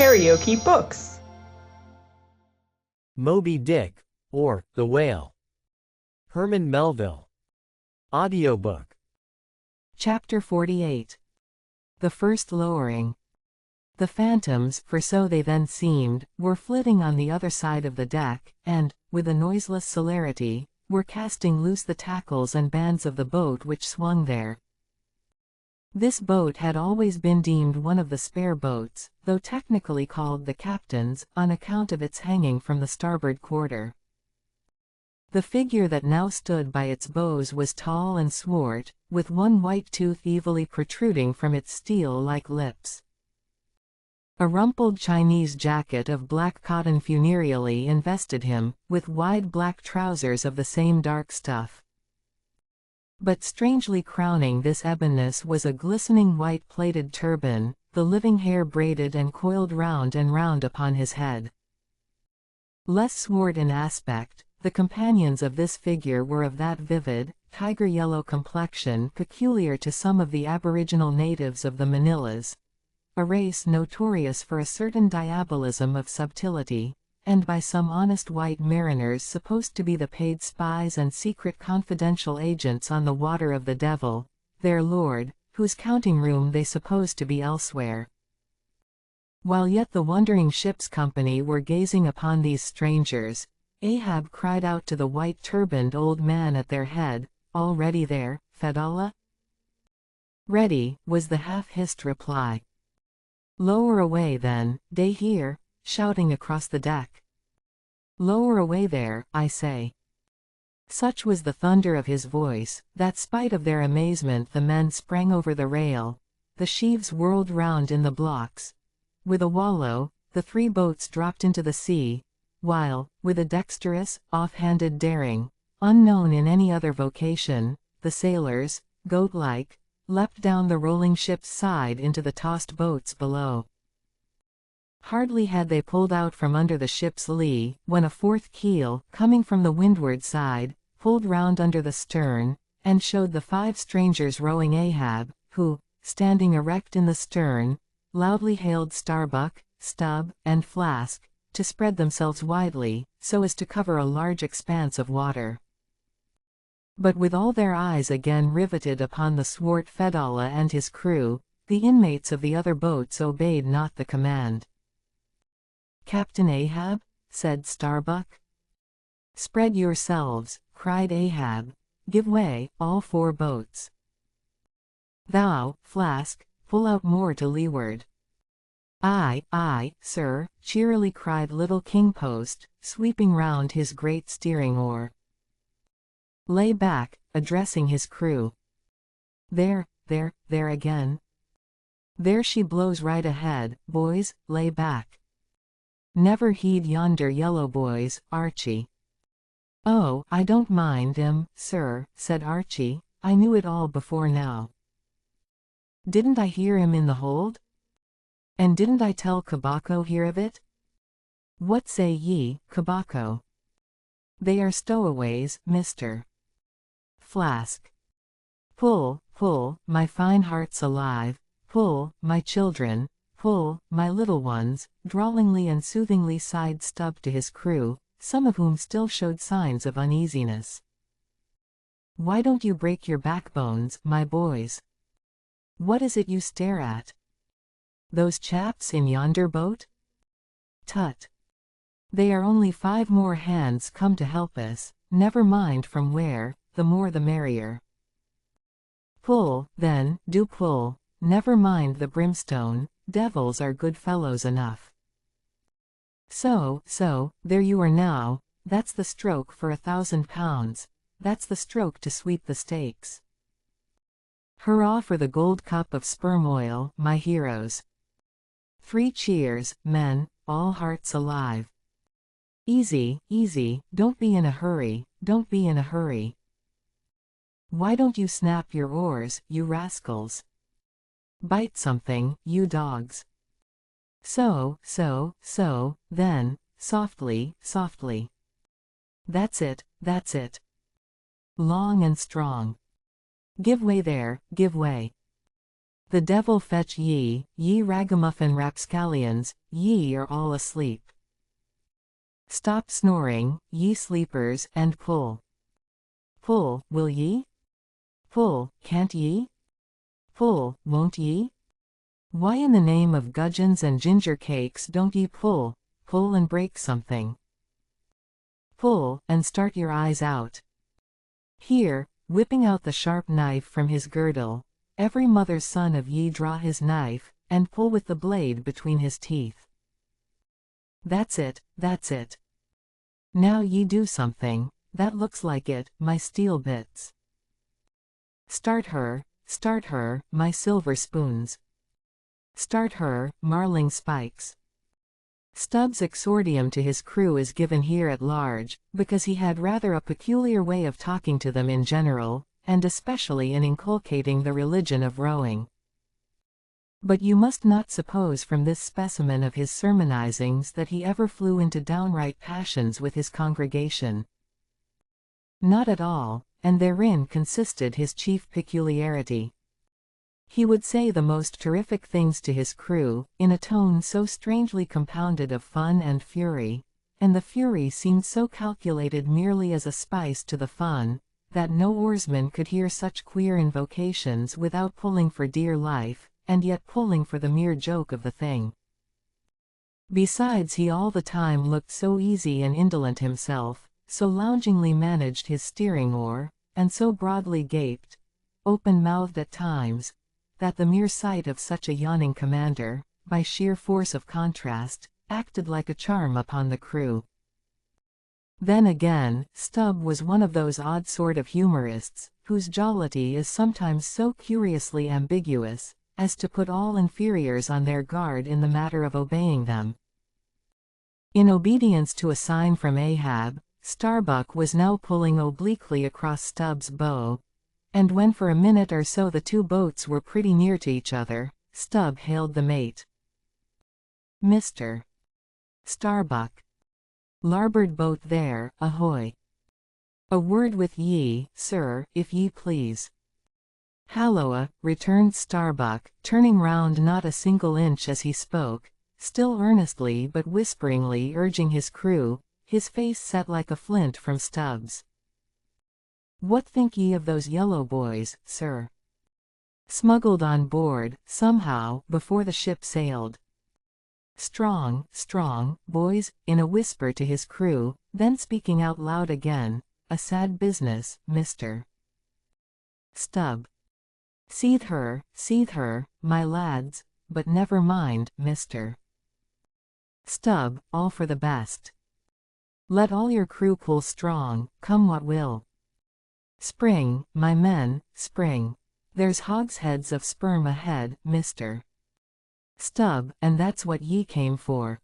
KaraokeBooks. Moby-Dick, or The Whale. Herman Melville. Audiobook. Chapter 48. The First Lowering. The phantoms, for so they then seemed, were flitting on the other side of the deck, and, with a noiseless celerity, were casting loose the tackles and bands of the boat which swung there. This boat had always been deemed one of the spare boats, though technically called the captain's, on account of its hanging from the starboard quarter. The figure that now stood by its bows was tall and swart, with one white tooth evilly protruding from its steel-like lips. A rumpled Chinese jacket of black cotton funereally invested him, with wide black trousers of the same dark stuff. But strangely crowning this ebonness was a glistening white plaited turban, the living hair braided and coiled round and round upon his head. Less swart in aspect, the companions of this figure were of that vivid, tiger-yellow complexion peculiar to some of the aboriginal natives of the Manilas, a race notorious for a certain diabolism of subtlety, and by some honest white mariners supposed to be the paid spies and secret confidential agents on the water of the devil, their lord, whose counting-room they supposed to be elsewhere. While yet the wondering ship's company were gazing upon these strangers, Ahab cried out to the white-turbaned old man at their head, "All ready there, Fedallah?" "Ready," was the half-hissed reply. "Lower away then, dey hear, shouting across the deck. Lower away there, I say." Such was the thunder of his voice, that spite of their amazement the men sprang over the rail, the sheaves whirled round in the blocks. With a wallow, the three boats dropped into the sea, while, with a dexterous, off-handed daring, unknown in any other vocation, the sailors, goat-like, leapt down the rolling ship's side into the tossed boats below. Hardly had they pulled out from under the ship's lee, when a fourth keel, coming from the windward side, pulled round under the stern, and showed the five strangers rowing Ahab, who, standing erect in the stern, loudly hailed Starbuck, Stubb, and Flask, to spread themselves widely, so as to cover a large expanse of water. But with all their eyes again riveted upon the swart Fedallah and his crew, the inmates of the other boats obeyed not the command. "Captain Ahab," said Starbuck. "Spread yourselves," cried Ahab. "Give way, all four boats. Thou, Flask, pull out more to leeward." "Aye, aye, sir," cheerily cried little King Post, sweeping round his great steering oar. "Lay back," addressing his crew. There again. There she blows right ahead, boys, lay back. Never heed yonder yellow boys, Archie." "Oh, I don't mind 'em, sir," said Archie, "I knew it all before now." "Didn't I hear him in the hold? And didn't I tell Kabako hear of it? What say ye, Kabako?" "They are stowaways, mister." Flask. "Pull, pull, my fine hearts alive, pull, my children, pull, my little ones," drawlingly and soothingly sighed Stubb to his crew, some of whom still showed signs of uneasiness. "Why don't you break your backbones, my boys? What is it you stare at? Those chaps in yonder boat? Tut! They are only 5 more hands come to help us, never mind from where, the more the merrier. Pull, then, do pull, never mind the brimstone, devils are good fellows enough. So, there you are now, that's the stroke for £1,000, that's the stroke to sweep the stakes. Hurrah for the gold cup of sperm oil, my heroes. 3 cheers, men, all hearts alive. Easy, easy, don't be in a hurry, don't be in a hurry. Why don't you snap your oars, you rascals? Bite something, you dogs. So, then, softly, softly. That's it, that's it. Long and strong. Give way there, give way. The devil fetch ye, ye ragamuffin rapscallions, ye are all asleep. Stop snoring, ye sleepers, and pull. Pull, will ye? Pull, can't ye? Pull, won't ye? Why in the name of gudgeons and ginger cakes don't ye pull and break something? Pull, and start your eyes out. Here, whipping out the sharp knife from his girdle, every mother's son of ye draw his knife, and pull with the blade between his teeth. That's it, that's it. Now ye do something, that looks like it, my steel bits. Start her, my silver spoons. Start her, marling spikes. Stubbs' exordium to his crew is given here at large, because he had rather a peculiar way of talking to them in general, and especially in inculcating the religion of rowing. But you must not suppose from this specimen of his sermonizings that he ever flew into downright passions with his congregation. Not at all, and therein consisted his chief peculiarity. He would say the most terrific things to his crew, in a tone so strangely compounded of fun and fury, and the fury seemed so calculated merely as a spice to the fun, that no oarsman could hear such queer invocations without pulling for dear life, and yet pulling for the mere joke of the thing. Besides, he all the time looked so easy and indolent himself, so loungingly managed his steering oar, and so broadly gaped, open-mouthed at times, that the mere sight of such a yawning commander, by sheer force of contrast, acted like a charm upon the crew. Then again, Stubb was one of those odd sort of humorists, whose jollity is sometimes so curiously ambiguous, as to put all inferiors on their guard in the matter of obeying them. In obedience to a sign from Ahab, Starbuck was now pulling obliquely across Stubb's bow, and when for a minute or so the two boats were pretty near to each other, Stubb hailed the mate. "Mr. Starbuck. Larboard boat there, ahoy. A word with ye, sir, if ye please." "Halloa," returned Starbuck, turning round not a single inch as he spoke, still earnestly but whisperingly urging his crew, his face set like a flint from Stubb's. "What think ye of those yellow boys, sir? Smuggled on board, somehow, before the ship sailed. Strong, boys," in a whisper to his crew, then speaking out loud again, "a sad business, Mr. Stubb. Seethe her, my lads, but never mind, Mr. Stubb, all for the best. Let all your crew pull strong, come what will. Spring, my men, spring. There's hogsheads of sperm ahead, Mr. Stubb, and that's what ye came for.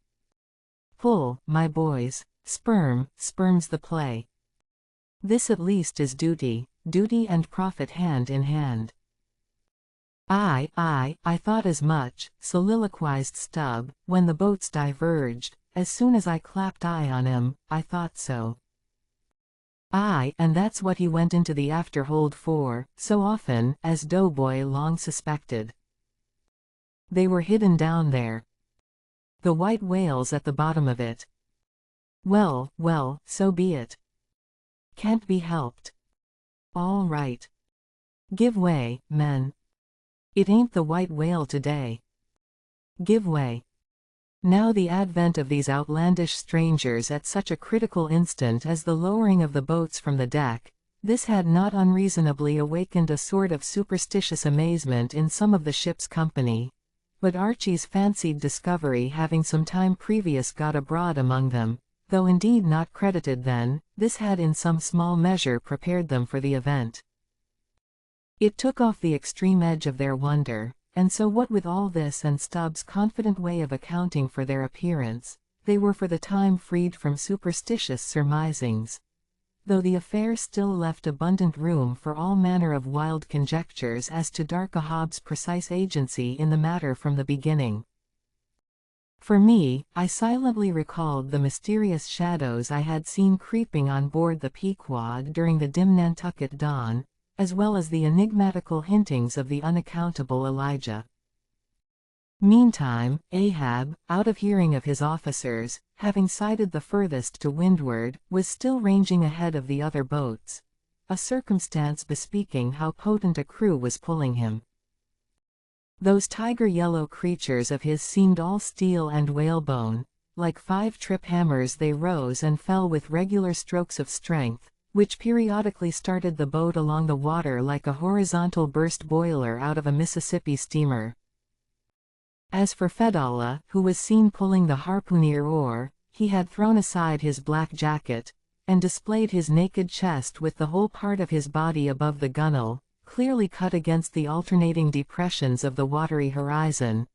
Pull, my boys, sperm's the play. This at least is duty and profit hand in hand." "Aye, I thought as much," soliloquized Stubb, when the boats diverged. "As soon as I clapped eye on him, I thought so. Aye, and that's what he went into the afterhold for, so often, as Doughboy long suspected. They were hidden down there. The white whale's at the bottom of it. Well, so be it. Can't be helped. All right. Give way, men. It ain't the white whale today. Give way." Now the advent of these outlandish strangers at such a critical instant as the lowering of the boats from the deck, this had not unreasonably awakened a sort of superstitious amazement in some of the ship's company, but Archie's fancied discovery having some time previous got abroad among them, though indeed not credited then, this had in some small measure prepared them for the event. It took off the extreme edge of their wonder, and so what with all this and Stubb's confident way of accounting for their appearance, they were for the time freed from superstitious surmisings, though the affair still left abundant room for all manner of wild conjectures as to Darkahob's precise agency in the matter from the beginning. For me, I silently recalled the mysterious shadows I had seen creeping on board the Pequod during the dim Nantucket dawn, as well as the enigmatical hintings of the unaccountable Elijah. Meantime, Ahab, out of hearing of his officers, having sighted the furthest to windward, was still ranging ahead of the other boats, a circumstance bespeaking how potent a crew was pulling him. Those tiger-yellow creatures of his seemed all steel and whalebone. Like 5 trip hammers they rose and fell with regular strokes of strength, which periodically started the boat along the water like a horizontal burst boiler out of a Mississippi steamer. As for Fedallah, who was seen pulling the harpooner oar, he had thrown aside his black jacket, and displayed his naked chest with the whole part of his body above the gunwale, clearly cut against the alternating depressions of the watery horizon,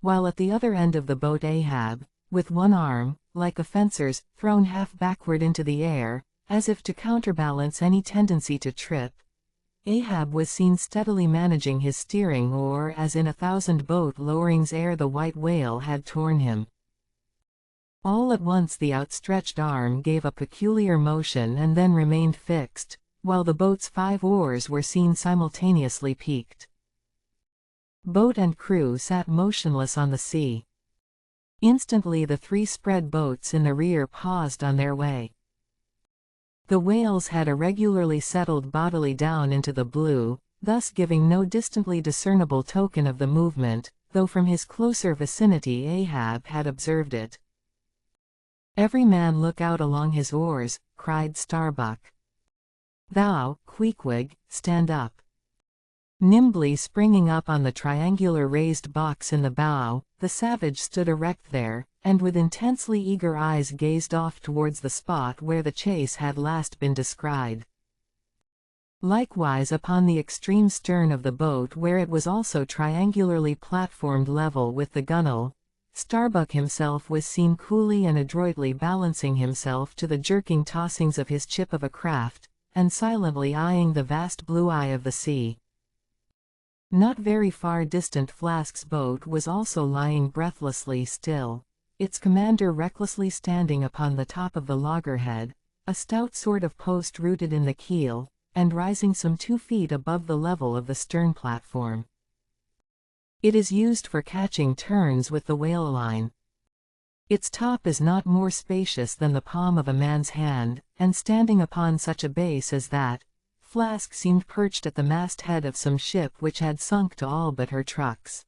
while at the other end of the boat Ahab, with one arm, like a fencer's, thrown half backward into the air, as if to counterbalance any tendency to trip, Ahab was seen steadily managing his steering oar as in 1,000 boat lowerings ere the white whale had torn him. All at once the outstretched arm gave a peculiar motion and then remained fixed, while the boat's 5 oars were seen simultaneously peaked. Boat and crew sat motionless on the sea. Instantly the 3 spread boats in the rear paused on their way. The whales had irregularly settled bodily down into the blue, thus giving no distantly discernible token of the movement, though from his closer vicinity Ahab had observed it. "Every man look out along his oars," cried Starbuck. "Thou, Queequeg, stand up." Nimbly springing up on the triangular raised box in the bow, the savage stood erect there, and with intensely eager eyes gazed off towards the spot where the chase had last been descried. Likewise upon the extreme stern of the boat, where it was also triangularly platformed level with the gunwale, Starbuck himself was seen coolly and adroitly balancing himself to the jerking tossings of his chip of a craft, and silently eyeing the vast blue eye of the sea. Not very far distant Flask's boat was also lying breathlessly still, its commander recklessly standing upon the top of the loggerhead, a stout sort of post rooted in the keel, and rising some 2 feet above the level of the stern platform. It is used for catching turns with the whale line. Its top is not more spacious than the palm of a man's hand, and standing upon such a base as that, Flask seemed perched at the masthead of some ship which had sunk to all but her trucks.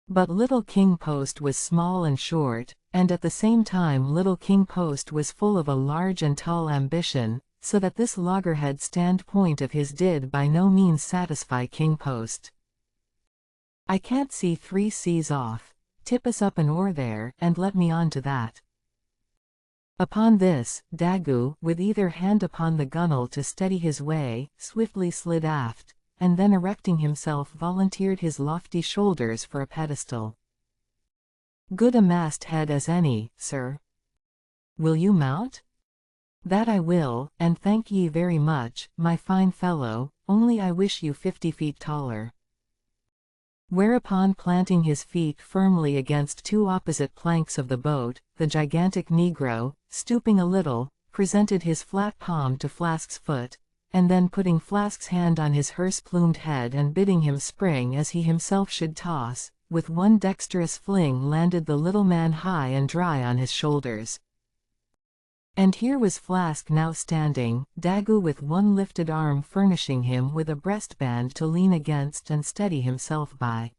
But Little King Post was small and short, and at the same time Little King Post was full of a large and tall ambition, so that this loggerhead standpoint of his did by no means satisfy King Post. "I can't see 3 seas off. Tip us up an oar there, and let me on to that." Upon this, Daggoo, with either hand upon the gunwale to steady his way, swiftly slid aft, and then erecting himself volunteered his lofty shoulders for a pedestal. "Good a mast-head as any, sir." "Will you mount?" "That I will, and thank ye very much, my fine fellow, only I wish you 50 feet taller." Whereupon, planting his feet firmly against 2 opposite planks of the boat, the gigantic Negro, stooping a little, presented his flat palm to Flask's foot, and then putting Flask's hand on his hearse-plumed head and bidding him spring as he himself should toss, with one dexterous fling landed the little man high and dry on his shoulders. And here was Flask now standing, Daggoo with one lifted arm furnishing him with a breastband to lean against and steady himself by.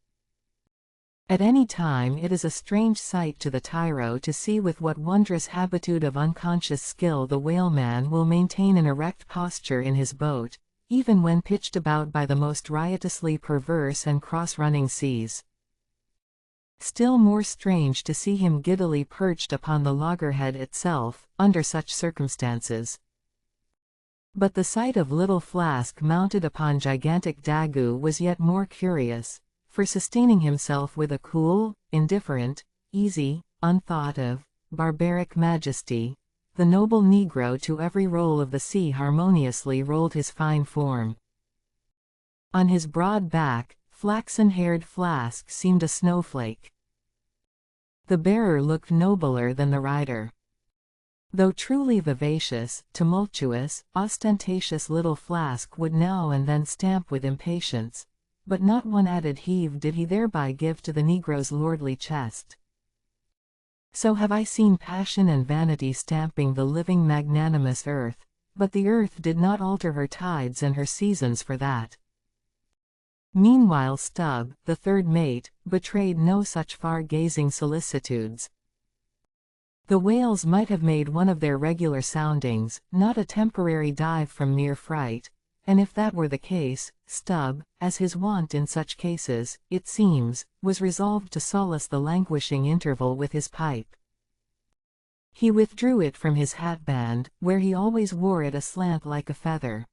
At any time it is a strange sight to the tyro to see with what wondrous habitude of unconscious skill the whaleman will maintain an erect posture in his boat, even when pitched about by the most riotously perverse and cross-running seas. Still more strange to see him giddily perched upon the loggerhead itself, under such circumstances. But the sight of little Flask mounted upon gigantic Daggoo was yet more curious, for sustaining himself with a cool, indifferent, easy, unthought of, barbaric majesty, the noble Negro to every roll of the sea harmoniously rolled his fine form. On his broad back, flaxen-haired Flask seemed a snowflake. The bearer looked nobler than the rider. Though truly vivacious, tumultuous, ostentatious little Flask would now and then stamp with impatience, but not one added heave did he thereby give to the negro's lordly chest. So have I seen passion and vanity stamping the living magnanimous earth, but the earth did not alter her tides and her seasons for that. Meanwhile Stubb, the third mate, betrayed no such far-gazing solicitudes. The whales might have made one of their regular soundings, not a temporary dive from mere fright, and if that were the case, Stubb, as his wont in such cases, it seems, was resolved to solace the languishing interval with his pipe. He withdrew it from his hatband, where he always wore it aslant like a feather.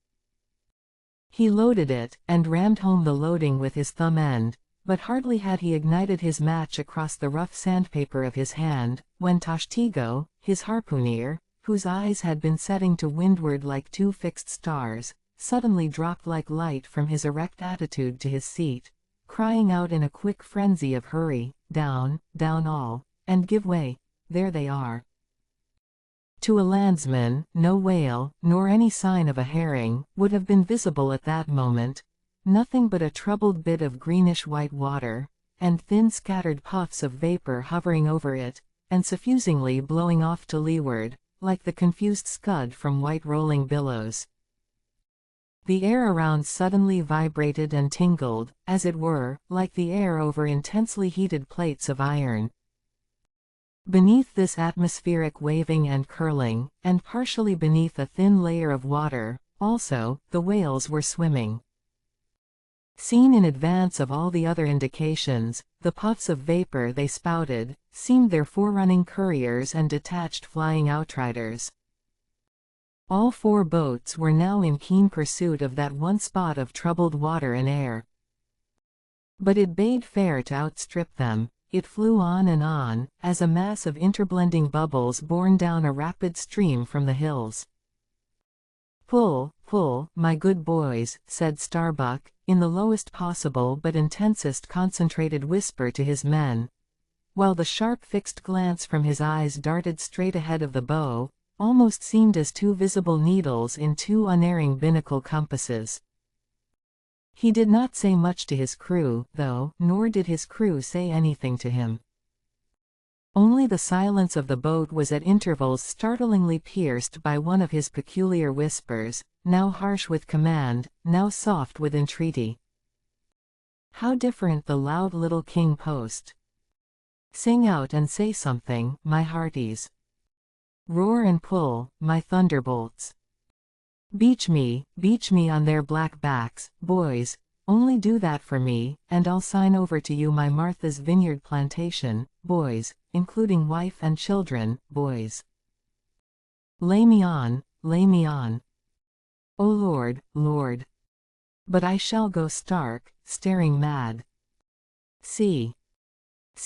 He loaded it, and rammed home the loading with his thumb end, but hardly had he ignited his match across the rough sandpaper of his hand, when Tashtego, his harpooner, whose eyes had been setting to windward like two fixed stars, suddenly dropped like light from his erect attitude to his seat, crying out in a quick frenzy of hurry, down, down all, and give way, there they are. To a landsman, no whale, nor any sign of a herring, would have been visible at that moment, nothing but a troubled bit of greenish-white water, and thin scattered puffs of vapor hovering over it, and suffusingly blowing off to leeward, like the confused scud from white rolling billows. The air around suddenly vibrated and tingled, as it were, like the air over intensely heated plates of iron. Beneath this atmospheric waving and curling, and partially beneath a thin layer of water, also, the whales were swimming. Seen in advance of all the other indications, the puffs of vapor they spouted seemed their forerunning couriers and detached flying outriders. All four boats were now in keen pursuit of that one spot of troubled water and air. But it bade fair to outstrip them. It flew on, as a mass of interblending bubbles borne down a rapid stream from the hills. "Pull, pull, my good boys," said Starbuck, in the lowest possible but intensest concentrated whisper to his men, while the sharp fixed glance from his eyes darted straight ahead of the bow, almost seemed as two visible needles in two unerring binnacle compasses. He did not say much to his crew, though, nor did his crew say anything to him. Only the silence of the boat was at intervals startlingly pierced by one of his peculiar whispers, now harsh with command, now soft with entreaty. How different the loud little king post! Sing out and say something, my hearties. Roar and pull, my thunderbolts. Beach me on their black backs, boys, only do that for me, and I'll sign over to you my Martha's Vineyard plantation, boys, including wife and children, boys. Lay me on, lay me on. O Lord, Lord. But I shall go stark, staring mad. See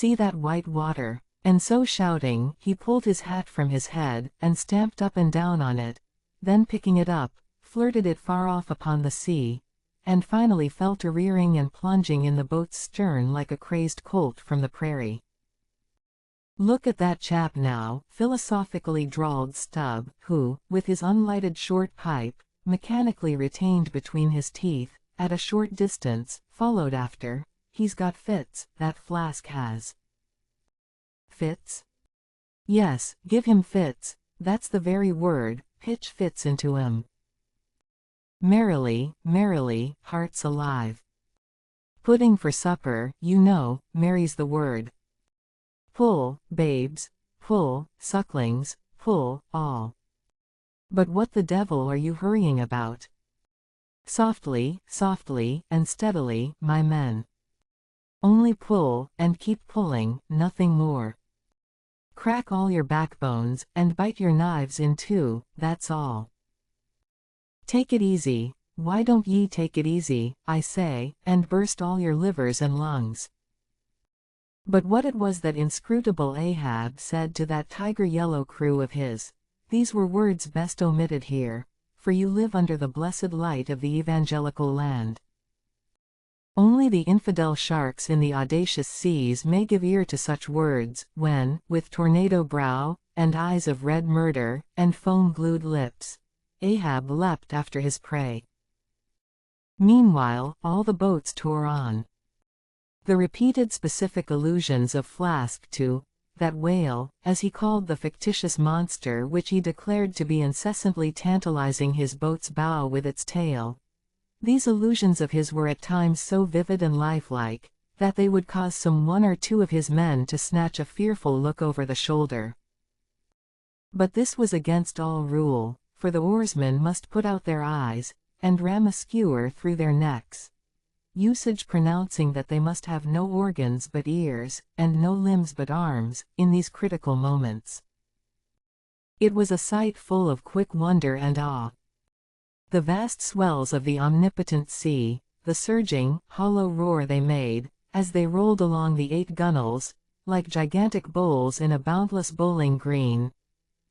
that white water. And so shouting, he pulled his hat from his head, and stamped up and down on it, then picking it up, flirted it far off upon the sea, and finally fell to rearing and plunging in the boat's stern like a crazed colt from the prairie. "Look at that chap now," philosophically drawled Stubb, who, with his unlighted short pipe, mechanically retained between his teeth, at a short distance, followed after. "He's got fits, that Flask has." "Fits?" "Yes, give him fits, that's the very word, pitch fits into him. Merrily, merrily, hearts alive. Pudding for supper, you know, Mary's the word. Pull, babes, pull, sucklings, pull, all. But what the devil are you hurrying about? Softly, softly, and steadily, my men. Only pull, and keep pulling, nothing more. Crack all your backbones, and bite your knives in two, that's all. Take it easy, why don't ye take it easy, I say, and burst all your livers and lungs." But what it was that inscrutable Ahab said to that tiger-yellow crew of his, these were words best omitted here, for you live under the blessed light of the evangelical land. Only the infidel sharks in the audacious seas may give ear to such words, when, with tornado brow, and eyes of red murder, and foam-glued lips. Ahab leapt after his prey. Meanwhile, all the boats tore on. The repeated specific allusions of Flask to that whale, as he called the fictitious monster which he declared to be incessantly tantalizing his boat's bow with its tail. These allusions of his were at times so vivid and lifelike, that they would cause some one or two of his men to snatch a fearful look over the shoulder. But this was against all rule, for the oarsmen must put out their eyes, and ram a skewer through their necks. Usage pronouncing that they must have no organs but ears, and no limbs but arms, in these critical moments. It was a sight full of quick wonder and awe. The vast swells of the omnipotent sea, the surging, hollow roar they made, as they rolled along the 8 gunwales, like gigantic bowls in a boundless bowling green.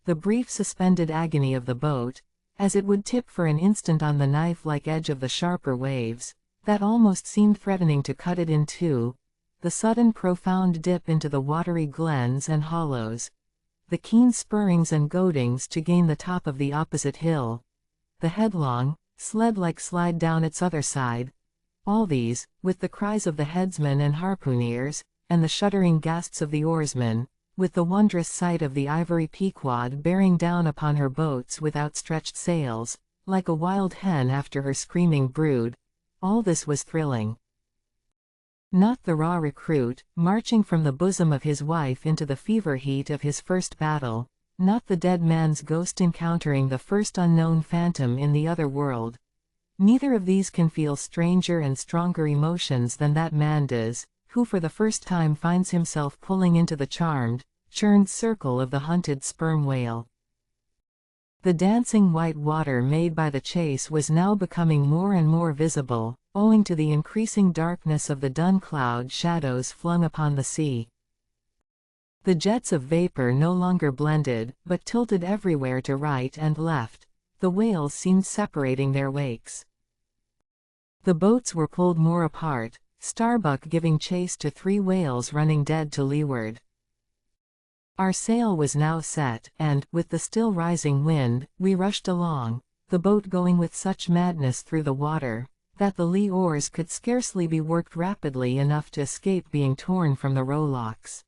The brief suspended agony of the boat, as it would tip for an instant on the knife-like edge of the sharper waves, that almost seemed threatening to cut it in two, the sudden profound dip into the watery glens and hollows, the keen spurrings and goadings to gain the top of the opposite hill, the headlong, sled-like slide down its other side, all these, with the cries of the headsmen and harpooneers, and the shuddering gasps of the oarsmen, with the wondrous sight of the ivory Pequod bearing down upon her boats with outstretched sails, like a wild hen after her screaming brood, all this was thrilling. Not the raw recruit, marching from the bosom of his wife into the fever heat of his first battle, not the dead man's ghost encountering the first unknown phantom in the other world. Neither of these can feel stranger and stronger emotions than that man does, who for the first time finds himself pulling into the charmed, churned circle of the hunted sperm whale. The dancing white water made by the chase was now becoming more and more visible, owing to the increasing darkness of the dun cloud shadows flung upon the sea. The jets of vapor no longer blended, but tilted everywhere to right and left. The whales seemed separating their wakes. The boats were pulled more apart, Starbuck giving chase to 3 whales running dead to leeward. Our sail was now set, and, with the still rising wind, we rushed along, the boat going with such madness through the water, that the lee oars could scarcely be worked rapidly enough to escape being torn from the rowlocks.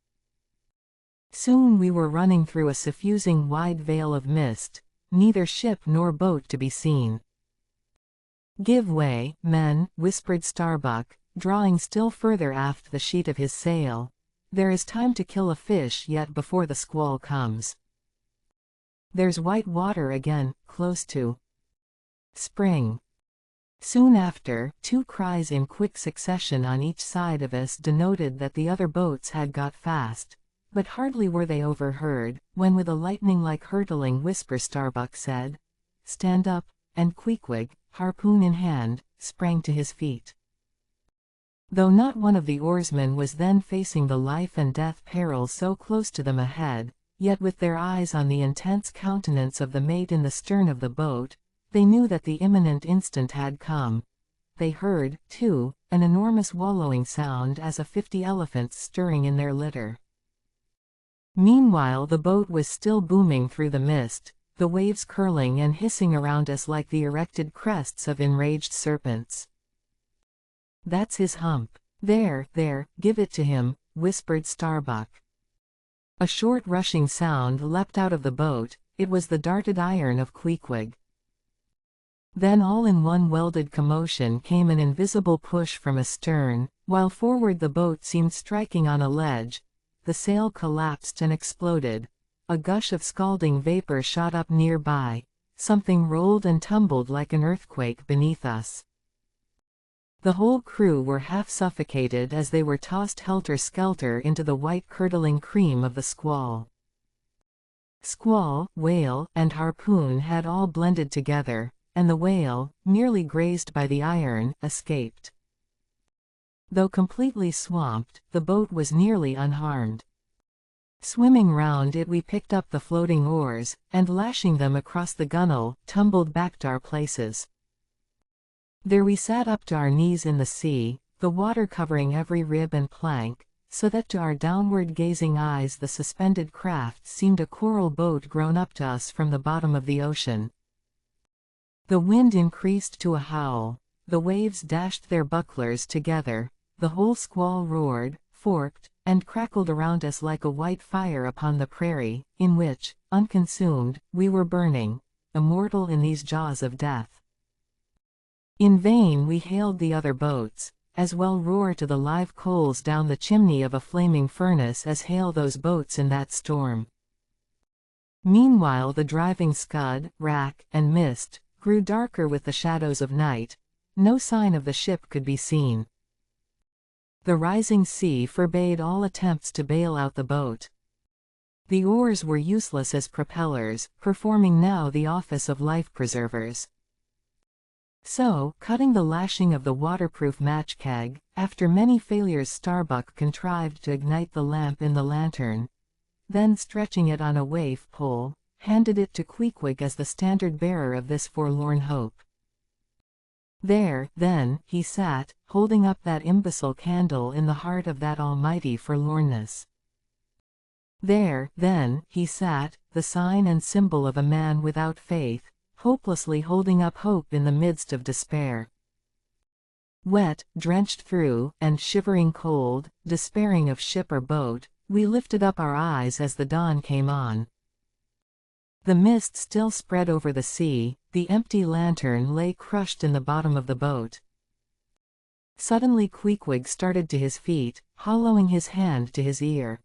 Soon we were running through a suffusing wide veil of mist, neither ship nor boat to be seen. "Give way, men," whispered Starbuck, drawing still further aft the sheet of his sail. "There is time to kill a fish yet before the squall comes. There's white water again, close to spring." Soon after, 2 cries in quick succession on each side of us denoted that the other boats had got fast, but hardly were they overheard, when with a lightning-like hurtling whisper Starbuck said, "Stand up," and Queequeg, harpoon in hand, sprang to his feet. Though not one of the oarsmen was then facing the life-and-death peril so close to them ahead, yet with their eyes on the intense countenance of the mate in the stern of the boat, they knew that the imminent instant had come. They heard, too, an enormous wallowing sound as of 50 elephants stirring in their litter. Meanwhile the boat was still booming through the mist, the waves curling and hissing around us like the erected crests of enraged serpents. "That's his hump. There, give it to him," whispered Starbuck. A short rushing sound leapt out of the boat. It was the darted iron of Queequeg. Then all in one welded commotion came an invisible push from astern, while forward the boat seemed striking on a ledge. The sail collapsed and exploded. A gush of scalding vapor shot up nearby. Something rolled and tumbled like an earthquake beneath us. The whole crew were half suffocated as they were tossed helter-skelter into the white curdling cream of the squall. Squall, whale, and harpoon had all blended together, and the whale, merely grazed by the iron, escaped. Though completely swamped, the boat was nearly unharmed. Swimming round it we picked up the floating oars, and lashing them across the gunwale, tumbled back to our places. There we sat up to our knees in the sea, the water covering every rib and plank, so that to our downward-gazing eyes the suspended craft seemed a coral boat grown up to us from the bottom of the ocean. The wind increased to a howl, the waves dashed their bucklers together, the whole squall roared, forked, and crackled around us like a white fire upon the prairie, in which, unconsumed, we were burning, immortal in these jaws of death. In vain we hailed the other boats, as well roar to the live coals down the chimney of a flaming furnace as hail those boats in that storm. Meanwhile the driving scud, rack, and mist grew darker with the shadows of night. No sign of the ship could be seen. The rising sea forbade all attempts to bail out the boat. The oars were useless as propellers, performing now the office of life preservers. So, cutting the lashing of the waterproof match keg, after many failures Starbuck contrived to ignite the lamp in the lantern. Then stretching it on a waif pole, handed it to Queequeg as the standard-bearer of this forlorn hope. There, then, he sat, holding up that imbecile candle in the heart of that almighty forlornness. There, then, he sat, the sign and symbol of a man without faith, hopelessly holding up hope in the midst of despair. Wet, drenched through, and shivering cold, despairing of ship or boat, we lifted up our eyes as the dawn came on. The mist still spread over the sea, the empty lantern lay crushed in the bottom of the boat. Suddenly Queequeg started to his feet, hollowing his hand to his ear.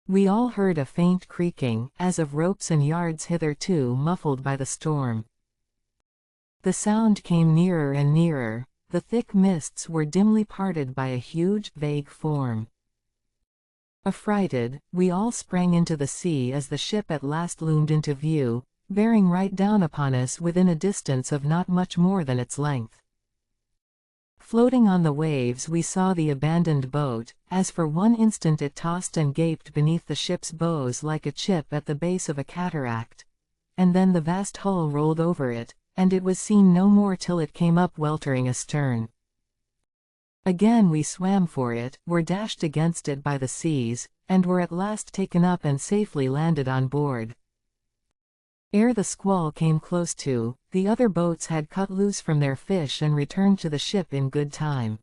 We all heard a faint creaking, as of ropes and yards hitherto muffled by the storm. The sound came nearer and nearer, the thick mists were dimly parted by a huge, vague form. Affrighted, we all sprang into the sea as the ship at last loomed into view, bearing right down upon us within a distance of not much more than its length. Floating on the waves we saw the abandoned boat, as for one instant it tossed and gaped beneath the ship's bows like a chip at the base of a cataract. And then the vast hull rolled over it, and it was seen no more till it came up weltering astern. Again we swam for it, were dashed against it by the seas, and were at last taken up and safely landed on board. Ere the squall came close to, the other boats had cut loose from their fish and returned to the ship in good time.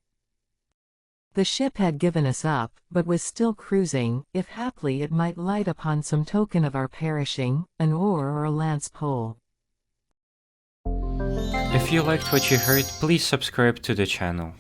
The ship had given us up, but was still cruising, if haply it might light upon some token of our perishing, an oar or a lance pole. If you liked what you heard, please subscribe to the channel.